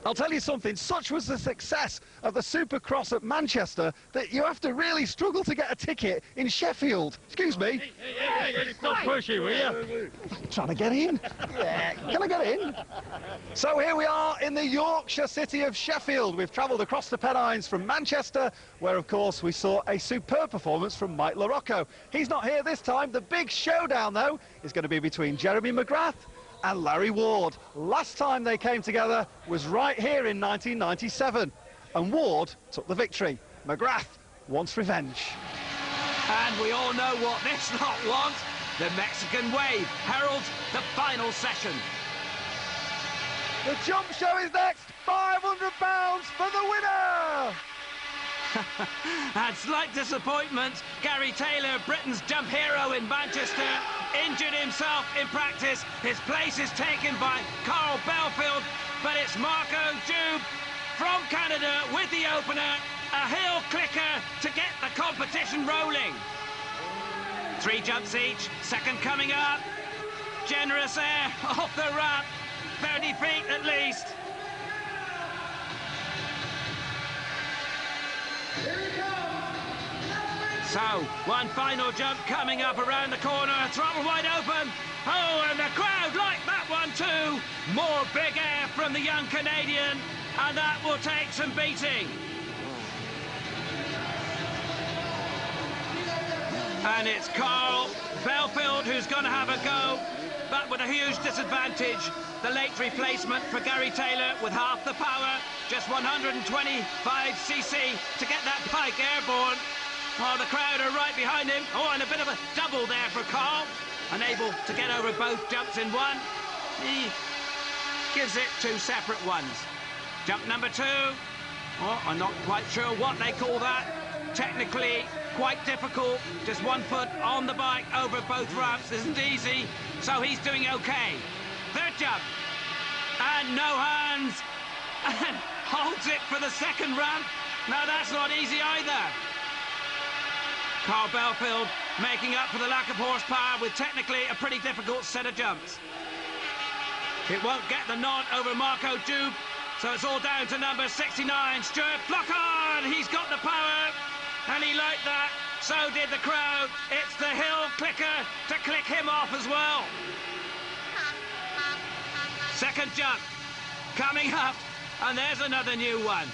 I'll tell you something, such was the success of the Supercross at Manchester that you have to really struggle to get a ticket in Sheffield. Excuse me. Hey, don't push it, will you? Trying to get in. Yeah, can I get in? So here we are in the Yorkshire city of Sheffield. We've travelled across the Pennines from Manchester, where of course we saw a superb performance from Mike LaRocco. He's not here this time. The big showdown though is going to be between Jeremy McGrath and Larry Ward. Last time they came together was right here in 1997, and Ward took the victory. McGrath wants revenge. And we all know what this lot wants. The Mexican wave heralds the final session. The jump show is next. £500 for the winner. And slight disappointment, Gary Taylor, Britain's jump hero in Manchester, injured himself in practice. His place is taken by Carl Belfield, but it's Marco Dube from Canada with the opener, a heel clicker to get the competition rolling. 3 jumps each, second coming up. Generous air off the ramp, 30 feet at least. So, one final jump coming up around the corner, throttle wide open. Oh, and the crowd like that one too. More big air from the young Canadian, and that will take some beating. And it's Carl Belfield who's going to have a go, but with a huge disadvantage. The late replacement for Gary Taylor with half the power, just 125cc to get that bike airborne. Oh, the crowd are right behind him. Oh, and a bit of a double there for Carl. Unable to get over both jumps in one. He gives it 2 separate ones. Jump number 2. Oh, I'm not quite sure what they call that. Technically quite difficult. Just 1 foot on the bike over both ramps isn't easy. So he's doing okay. 3rd jump. And no hands. And holds it for the 2nd ramp. Now that's not easy either. Carl Belfield making up for the lack of horsepower with technically a pretty difficult set of jumps. It won't get the nod over Marco Dube, so it's all down to number 69, Stuart Flockard. He's got the power, and he liked that. So did the crowd. It's the hill clicker to click him off as well. 2nd jump coming up, and there's another new one.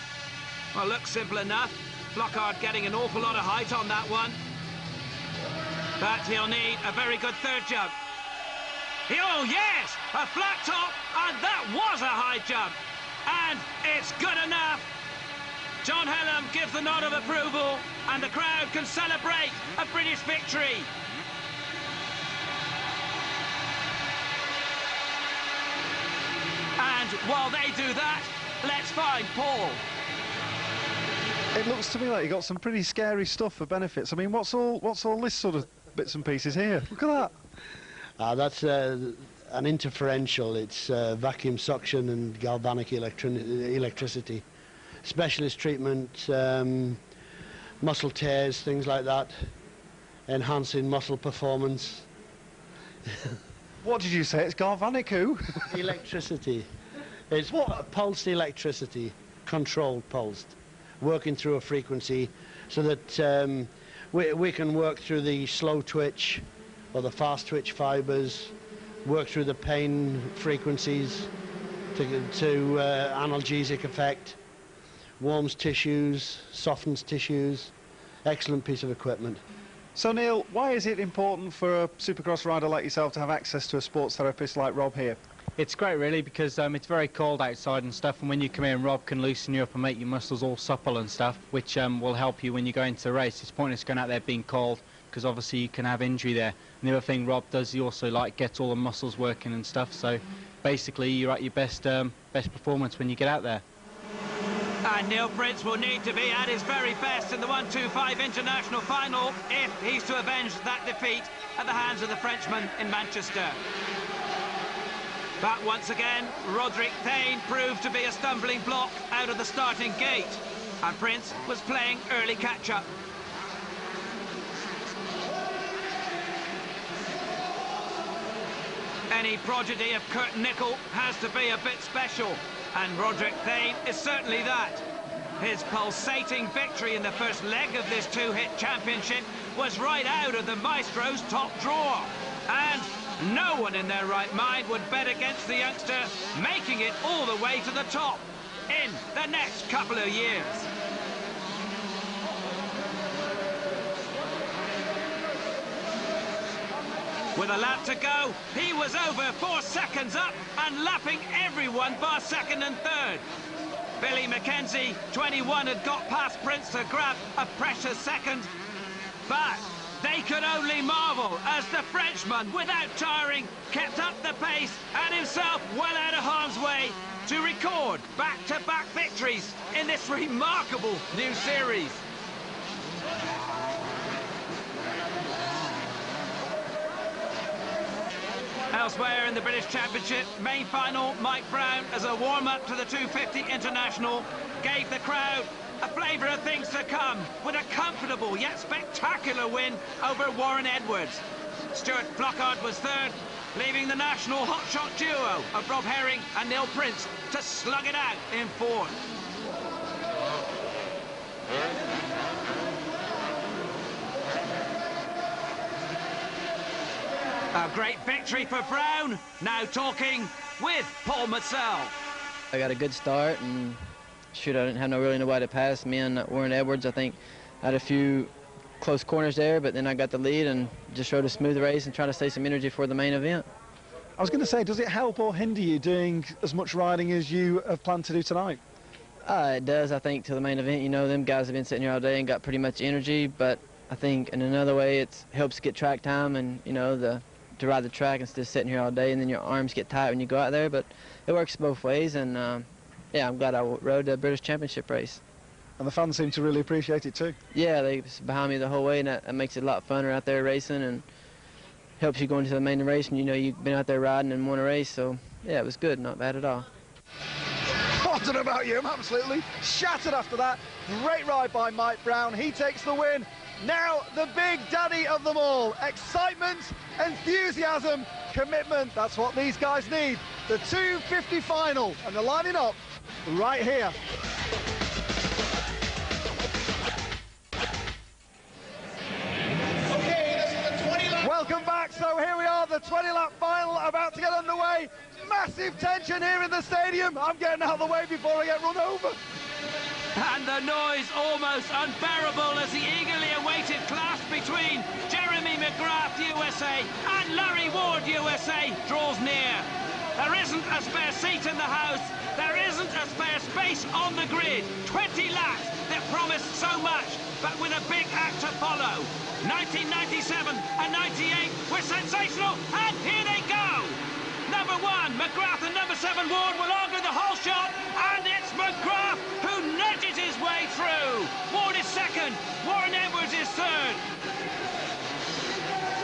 Well, looks simple enough. Flockard getting an awful lot of height on that one. But he'll need a very good 3rd jump. Oh, yes! A flat top, and that was a high jump. And it's good enough. John Hellam gives the nod of approval, and the crowd can celebrate a British victory. And while they do that, let's find Paul. It looks to me like you got some pretty scary stuff for benefits. I mean, what's all this sort of bits and pieces here? Look at that. That's an interferential. It's vacuum suction and galvanic electricity. Specialist treatment, muscle tears, things like that, enhancing muscle performance. What did you say? It's galvanic who? Electricity. It's what? Pulsed electricity, controlled pulsed, working through a frequency so that we can work through the slow twitch or the fast twitch fibers, work through the pain frequencies to analgesic effect, warms tissues, softens tissues. Excellent piece of equipment. So Neil, why is it important for a Supercross rider like yourself to have access to a sports therapist like Rob here? It's great really because it's very cold outside and stuff, and when you come in, Rob can loosen you up and make your muscles all supple and stuff, which will help you when you go into the race. It's pointless going out there being cold because obviously you can have injury there. And the other thing Rob does, he also gets all the muscles working and stuff, so basically you're at your best performance when you get out there. And Neil Prince will need to be at his very best in the 125 International Final if he's to avenge that defeat at the hands of the Frenchman in Manchester. But once again, Roderick Thane proved to be a stumbling block out of the starting gate, and Prince was playing early catch-up. Any prodigy of Kurt Nichol has to be a bit special. And Roderick Thane is certainly that. His pulsating victory in the first leg of this two-hit championship was right out of the Maestro's top drawer. And no one in their right mind would bet against the youngster making it all the way to the top in the next couple of years. With a lap to go, he was over 4 seconds up and lapping everyone bar second and third. Billy Mackenzie, 21, had got past Prince to grab a precious second, but they could only marvel as the Frenchman, without tiring, kept up the pace and himself well out of harm's way to record back-to-back victories in this remarkable new series. Elsewhere in the British Championship main final, Mike Brown, as a warm-up to the 250 International, gave the crowd a flavour of things to come with a comfortable yet spectacular win over Warren Edwards. Stuart Flockhart was third, leaving the national hotshot duo of Rob Herring and Neil Prince to slug it out in fourth. A great victory for Brown, now talking with Paul Massell. I got a good start, and shoot, I didn't have really nobody to pass me and Warren Edwards. I think I had a few close corners there, but then I got the lead and just rode a smooth race and tried to save some energy for the main event. I was going to say, does it help or hinder you doing as much riding as you have planned to do tonight? It does, I think, to the main event. You know, them guys have been sitting here all day and got pretty much energy, but I think in another way it helps get track time and, you know, to ride the track instead of sitting here all day, and then your arms get tight when you go out there. But it works both ways, and yeah, I'm glad I rode the British Championship race. And the fans seem to really appreciate it too. Yeah, they was behind me the whole way, and that makes it a lot funner out there racing, and helps you go into the main race, and you know you've been out there riding and won a race. So yeah, it was good, not bad at all. I don't know about you, I'm absolutely shattered after that. Great ride by Mike Brown, he takes the win. Now the big daddy of them all. Excitement, enthusiasm, commitment, that's what these guys need. The 250 final, and they're lining up right here. Okay, this is the 20-lap. Welcome back, so here we are, the 20-lap final about to get underway. Massive tension here in the stadium. I'm getting out of the way before I get run over. And the noise almost unbearable as the eagerly awaited clash between Jeremy McGrath, USA, and Larry Ward, USA, draws near. There isn't a spare seat in the house. There isn't a spare space on the grid. 20 laps that promised so much, but with a big act to follow. 1997 and 98 were sensational, and here they go. Number 1, McGrath, and number 7, Ward will argue the whole shot, and it's McGrath who nudges his way through. Ward is second, Warren Edwards is third.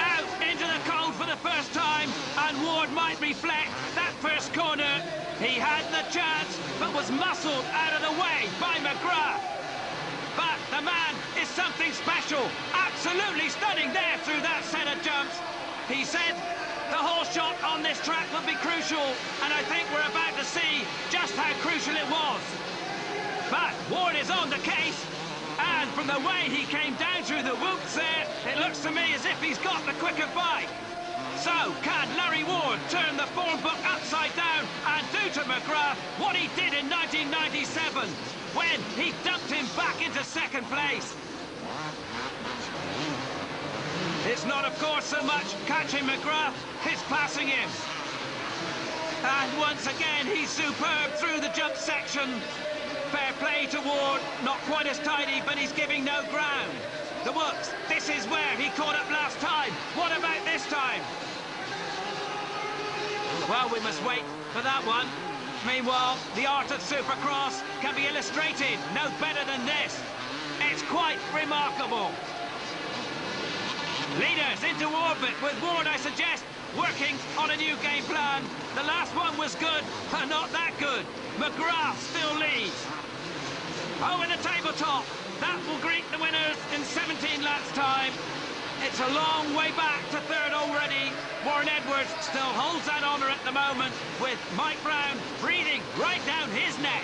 Out into the cold for the first time, and Ward might reflect that first corner. He had the chance, but was muscled out of the way by McGrath. But the man is something special, absolutely stunning there through that set of jumps. He said the whole shot on this track would be crucial, and I think we're about to see just how crucial it was. But Ward is on the case, and from the way he came down through the whoops there, it looks to me as if he's got the quicker bike. So, can Larry Ward turn the form book upside down and do to McGrath what he did in 1997, when he dumped him back into second place? It's not, of course, so much catching McGrath, it's passing him. And once again, he's superb through the jump section. Fair play to Ward, not quite as tidy, but he's giving no ground. The whoops, this is where he caught up last time. What about this time? Well, we must wait for that one. Meanwhile, the art of Supercross can be illustrated no better than this. It's quite remarkable. Leaders into orbit with Ward, I suggest, working on a new game plan. The last one was good, but not that good. McGrath still leads. Oh, in the tabletop. That will greet the winners in 17 laps time. It's a long way back to third already. Warren Edwards still holds that honour at the moment, with Mike Brown breathing right down his neck.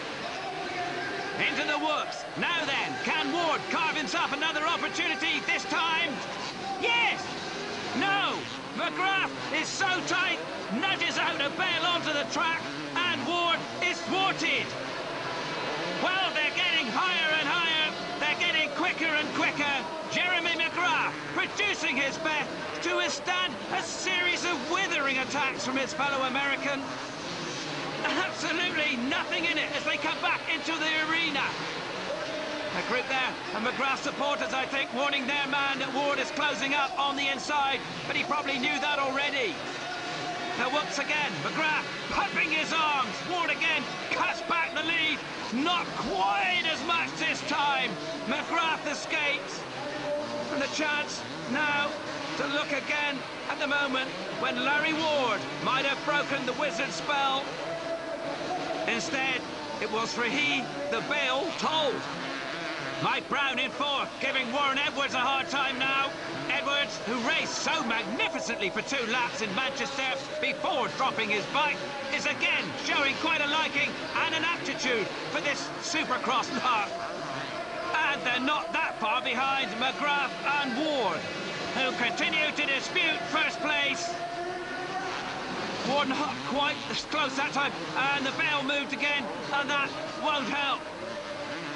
Into the whoops. Now then, can Ward carve himself another opportunity this time? Yes! No! McGrath is so tight, nudges out a bail onto the track, and Ward is thwarted. Well, they're getting higher and higher. They're getting quicker and quicker. Jeremy McGrath producing his best to withstand a series of withering attacks from his fellow American. Absolutely nothing in it as they come back into the arena. A group there of McGrath supporters, I think, warning their man that Ward is closing up on the inside, but he probably knew that already. Now whoops again, McGrath pumping his arms. Ward again cuts back the lead. Not quite as much this time. McGrath escapes. And the chance now to look again at the moment when Larry Ward might have broken the wizard spell. Instead, it was for the bail tolled. Mike Brown in fourth, giving Warren Edwards a hard time now. Edwards, who raced so magnificently for 2 laps in Manchester before dropping his bike, is again showing quite a liking and an aptitude for this Supercross lark. And they're not that far behind McGrath and Ward, who continue to dispute first place. Ward not quite as close that time, and the bail moved again, and that won't help.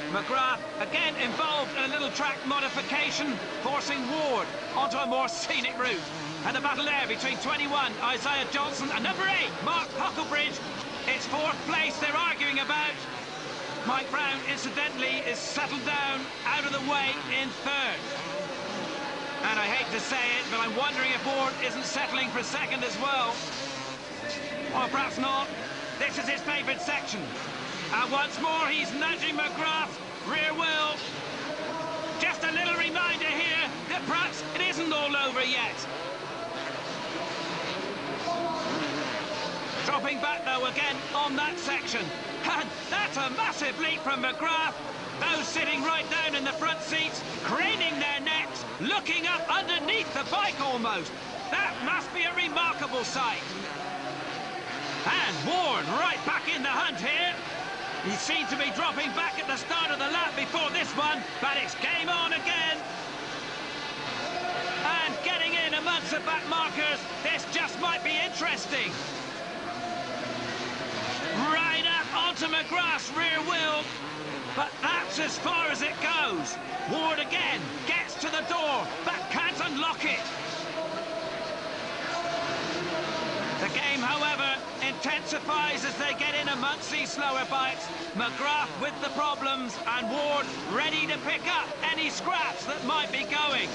McGrath again involved in a little track modification, forcing Ward onto a more scenic route. And the battle there between 21, Isaiah Johnson, and number 8, Mark Hucklebridge. It's fourth place they're arguing about. Mike Brown, incidentally, is settled down out of the way in third. And I hate to say it, but I'm wondering if Ward isn't settling for second as well. Or perhaps not. This is his favourite section. And once more, he's nudging McGrath's rear wheel. Just a little reminder here that perhaps it isn't all over yet. Dropping back, though, again on that section. And that's a massive leap from McGrath. Those sitting right down in the front seats, craning their necks, looking up underneath the bike almost. That must be a remarkable sight. And Ward right back in the hunt here. He seemed to be dropping back at the start of the lap before this one, but it's game on again. And getting in amongst the back markers, this just might be interesting. Right up onto McGrath's rear wheel, but that's as far as it goes. Ward again gets to the door, but can't unlock it. The game, however, intensifies as they get in amongst these slower bikes. McGrath with the problems, and Ward ready to pick up any scraps that might be going.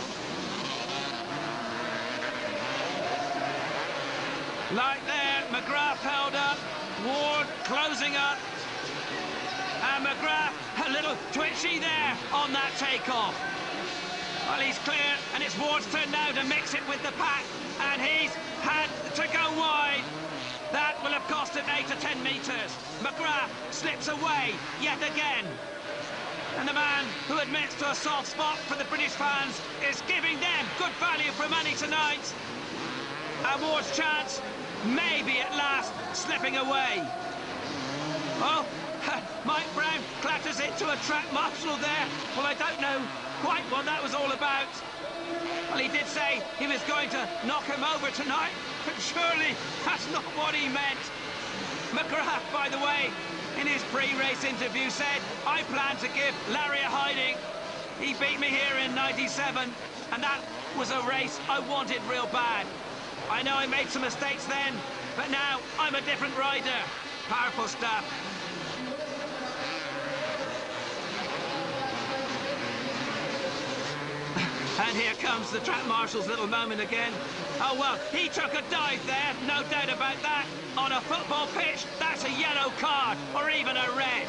Like there, McGrath held up, Ward closing up, and McGrath a little twitchy there on that takeoff. Well, he's clear, and it's Ward's turn now to mix it with the pack, and he's had to go wide. That will have cost him 8 to 10 metres. McGrath slips away yet again. And the man who admits to a soft spot for the British fans is giving them good value for money tonight. And Ward's chance, maybe at last, slipping away. Oh, Mike Brown clatters it to a track marshal there. Well, I don't know quite what that was all about. Well, he did say he was going to knock him over tonight, but surely that's not what he meant. McGrath, by the way, in his pre-race interview said, I plan to give Larry a hiding. He beat me here in '97, and that was a race I wanted real bad. I know I made some mistakes then, but now I'm a different rider. Powerful stuff. And here comes the track marshal's little moment again. Oh, well, he took a dive there, no doubt about that. On a football pitch, that's a yellow card, or even a red.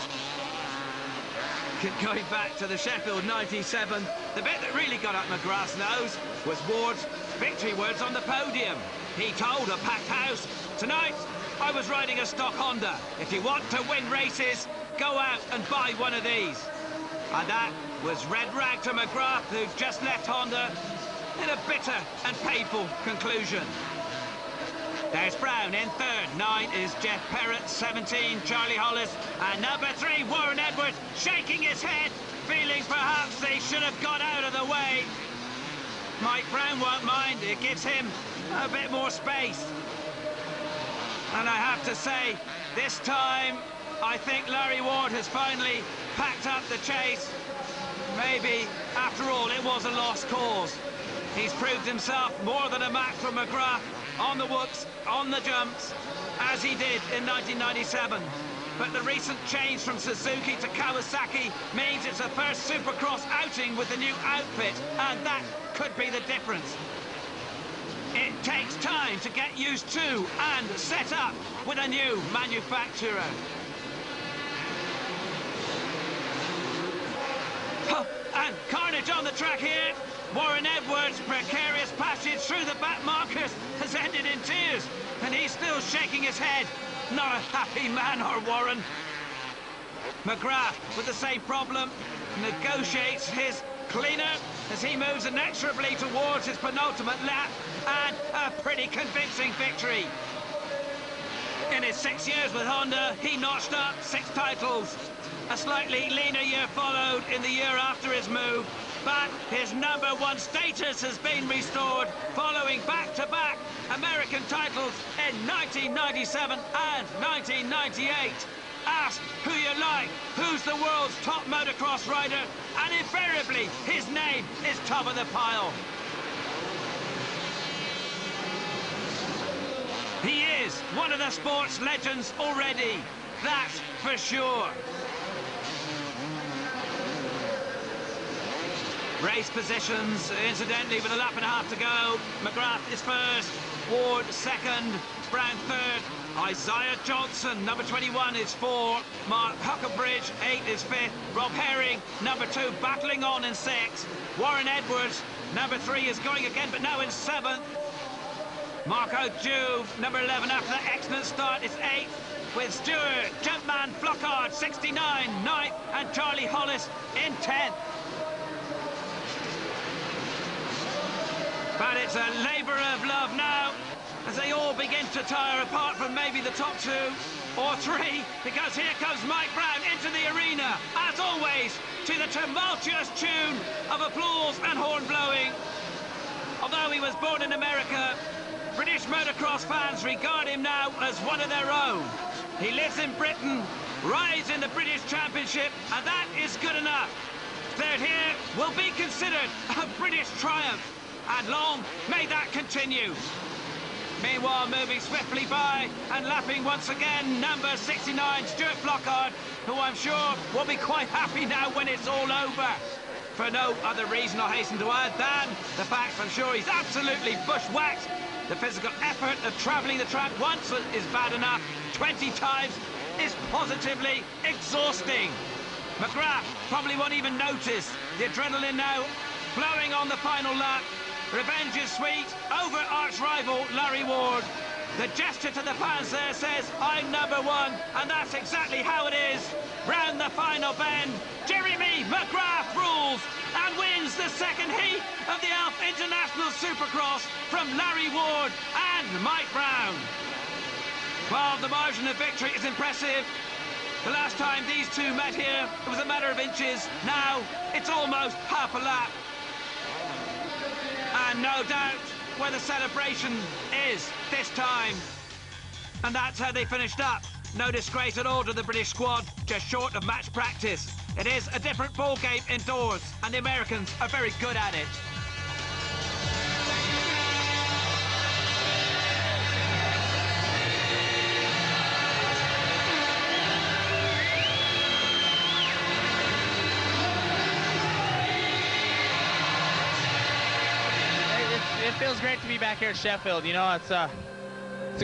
Going back to the Sheffield '97, the bit that really got up McGrath's nose was Ward's victory words on the podium. He told a packed house, tonight, I was riding a stock Honda. If you want to win races, go out and buy one of these. And that was red rag to McGrath, who just left Honda. in a bitter and painful conclusion. There's Brown in third, 9 is Jeff Perrott, 17 Charlie Hollis, and number 3 Warren Edwards, shaking his head, feeling perhaps they should have got out of the way. Mike Brown won't mind, it gives him a bit more space. And I have to say, this time I think Larry Ward has finally packed up the chase. Maybe, after all, it was a lost cause. He's proved himself more than a match for McGrath on the whoops, on the jumps, as he did in 1997. But the recent change from Suzuki to Kawasaki means it's a first Supercross outing with the new outfit, and that could be the difference. It takes time to get used to and set up with a new manufacturer. And carnage on the track here. Warren Edwards' precarious passage through the back markers has ended in tears, and he's still shaking his head. Not a happy man, our Warren. McGrath, with the same problem, negotiates his cleaner as he moves inexorably towards his penultimate lap, and a pretty convincing victory. In his 6 years with Honda, he notched up 6 titles. A slightly leaner year followed in the year after his move, but his #1 status has been restored following back-to-back American titles in 1997 and 1998. Ask who you like, who's the world's top motocross rider, and invariably his name is top of the pile. He is one of the sport's legends already, that's for sure. Race positions, incidentally, with a lap and a half to go. McGrath is first, Ward second, Brown third. Isaiah Johnson, number 21, is 4. Mark Huckabridge, 8, is 5th. Rob Herring, number 2, battling on in 6th. Warren Edwards, number 3, is going again, but now in 7th. Marco Juve, number 11, after that excellent start, is 8th. With Stewart, Jumpman, Flockhart, 69, 9th, and Charlie Hollis in 10th. But it's a labour of love now, as they all begin to tire, apart from maybe the top 2 or 3, because here comes Mike Brown into the arena, as always, to the tumultuous tune of applause and horn blowing. Although he was born in America, British motocross fans regard him now as one of their own. He lives in Britain, rides in the British Championship, and that is good enough. Third here will be considered a British triumph, and long may that continue. Meanwhile, moving swiftly by and lapping once again, number 69, Stuart Flockhart, who I'm sure will be quite happy now when it's all over. For no other reason, I hasten to add, than the fact I'm sure he's absolutely bushwhacked. The physical effort of travelling the track once is bad enough. 20 times is positively exhausting. McGrath probably won't even notice. The adrenaline now flowing on the final lap. Revenge is sweet over arch-rival Larry Ward. The gesture to the fans there says, I'm #1, and that's exactly how it is. Round the final bend, Jeremy McGrath rules and wins the second heat of the Alf International Supercross from Larry Ward and Mike Brown. While the margin of victory is impressive, the last time these two met here, it was a matter of inches. Now, it's almost half a lap. And no doubt where the celebration is this time. And that's how they finished up. No disgrace at all to the British squad, just short of match practice. It is a different ball game indoors, and the Americans are very good at it. It feels great to be back here at Sheffield. You know, it's a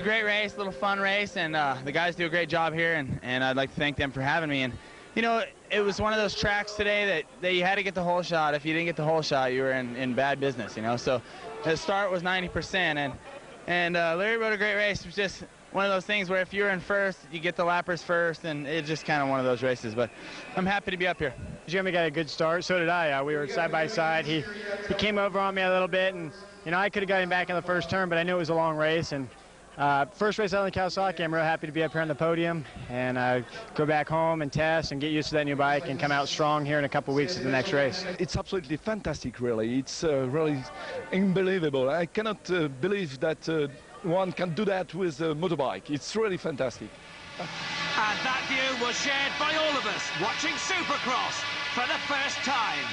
great race, a little fun race, and the guys do a great job here, and I'd like to thank them for having me. And you know, it was one of those tracks today that you had to get the whole shot. If you didn't get the whole shot, you were in bad business. You know, so the start was 90%, and Larry rode a great race. It was just one of those things where if you're in first, you get the lappers first, and it's just kind of one of those races. But I'm happy to be up here. Jeremy got a good start, so did I. We were side by side. He came over on me a little bit, and you know, I could have got him back in the first turn, but I knew it was a long race. And first race out of Kawasaki, I'm real happy to be up here on the podium and go back home and test and get used to that new bike and come out strong here in a couple weeks at the next race. It's absolutely fantastic, really. It's really unbelievable. I cannot believe that one can do that with a motorbike. It's really fantastic. And that view was shared by all of us watching Supercross for the first time.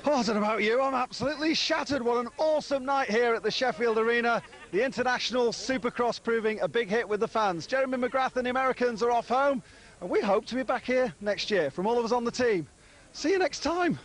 Oh, I don't know about you, I'm absolutely shattered. What an awesome night here at the Sheffield Arena. The International Supercross proving a big hit with the fans. Jeremy McGrath and the Americans are off home, and we hope to be back here next year. From all of us on the team, see you next time.